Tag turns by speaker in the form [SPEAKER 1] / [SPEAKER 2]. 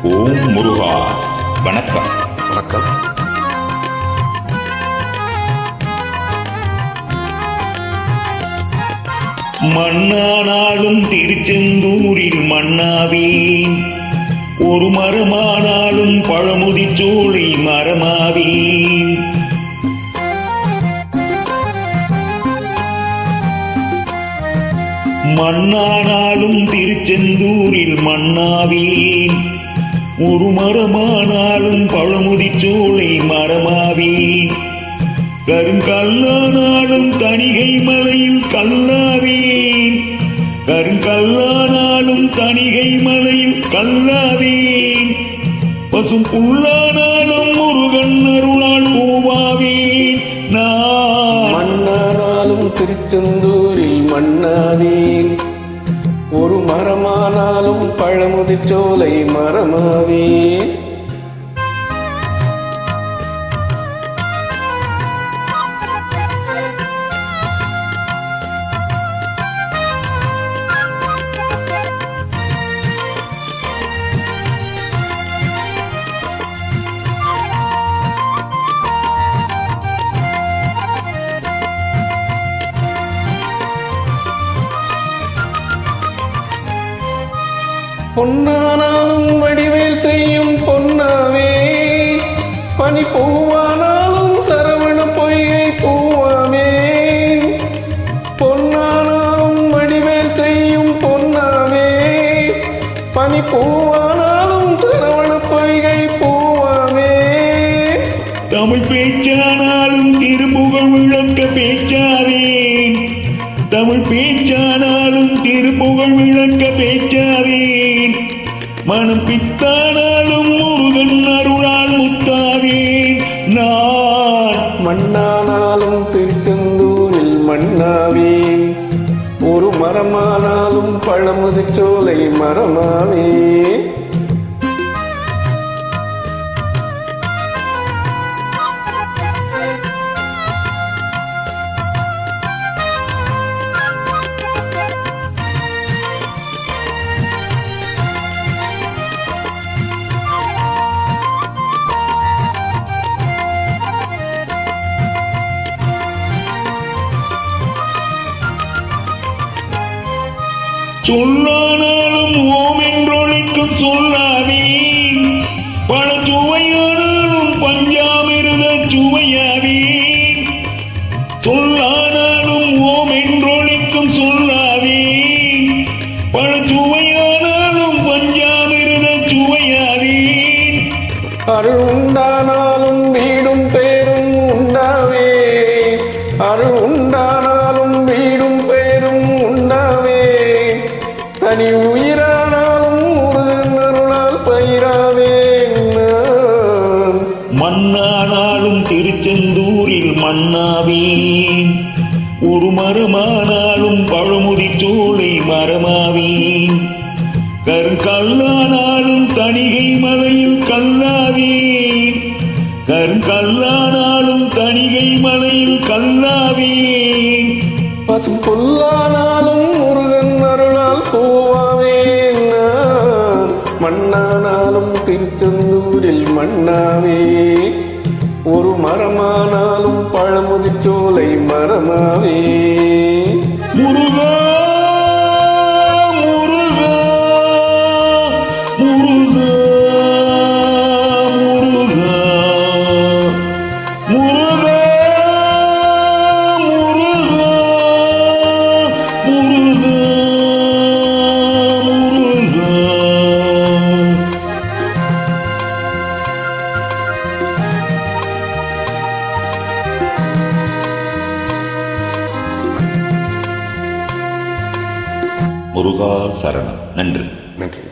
[SPEAKER 1] ஓம் முருகா. வணக்கம்.
[SPEAKER 2] வணக்கம்.
[SPEAKER 1] மண்ணானாலும் திருச்செந்தூரில் மண்ணாவேன், ஒரு மரமானாலும் பழமுதிர்ச்சோலை மரமாவேன். மண்ணானாலும் திருச்செந்தூரில் மண்ணாவேன், ஒரு மரமானாலும் பழமுதிர்ச்சோலை மரமாவேன். கருங்கல்லானாலும் தணிகை மலையில் கல்லாவேன், கருங்கல்லானாலும் தணிகை மலையில் கல்லாவேன். பசும் புல்லானாலும் முருகன் அருளால் பூவாவேன். நான்
[SPEAKER 2] மண்ணானாலும் திருச்செந்தூரில் மண்ணாவேன், ஒரு மரமானாலும் பழமுதிர்ச்சோலை மரமாவேன். பொன்னானாலும் வடிவேல் செய்யும் பொன்னாவே, பனி பூவானாலும் சரவண பொய்கை பூவாவே. பொன்னானாலும் வடிவேல் செய்யும் பொன்னாவே, பனி பூவானாலும் சரவண பொய்கை பூவாவே.
[SPEAKER 1] தமிழ் பேச்சானாலும் திருமுகம் விளக்க பேச்சாவேன், தமிழ் பேச்சானாலும் திருப்புகழ் விளக்க பேச்சாவேன். மனம் பித்தானாலும் முருகன் அருளால் முத்தாவேன். நான்
[SPEAKER 2] மண்ணானாலும் திருச்செந்தூரில் மண்ணாவேன், ஒரு மரமானாலும் பழமுதிர்ச்சோலை மரமாவேன்.
[SPEAKER 1] சொல்லானாலும் ஓம் என்றொழிக்கும் சொல்லாவேன், பல சுவையானாலும் பஞ்சாமிருத சுவையாவேன். சொல்லானாலும் ஓம் என்றொழிக்கும் சொல்லாவேன், பல சுவையானாலும் பஞ்சாமிருத சுவையாவேன்.
[SPEAKER 2] அருள் உண்டானாலும் வீடும் பேரும் உண்டாவே, அருள் உண்டானாலும் வீடும் பேரும் உண்டாவே. தனி உயிரானாலும் முருகன் அருளால் பயிராவேன்.
[SPEAKER 1] மண்ணானாலும் திருச்செந்தூரில் மண்ணாவேன், ஒரு மரமானாலும் பழமுதிர்ச்சோலை மரமாவேன். கருங்கல்லானாலும் தணிகை மலையில் கல்லாவேன், கருங்கல்லானாலும் தணிகை மலையில் கல்லாவேன்.
[SPEAKER 2] பசும் புல்லானாலும் முருகன் அருளால் பூவாவேன். மண்ணானாலும் திருச்செந்தூரில் மண்ணாவே, ஒரு மரமானாலும் பழமுதிர்ச்சோலை மரமாவே.
[SPEAKER 1] முருகா முருகா முருகா முருகா முருகா முருகா முருகா. முருகா சரணம். நன்றி.
[SPEAKER 2] நன்றி.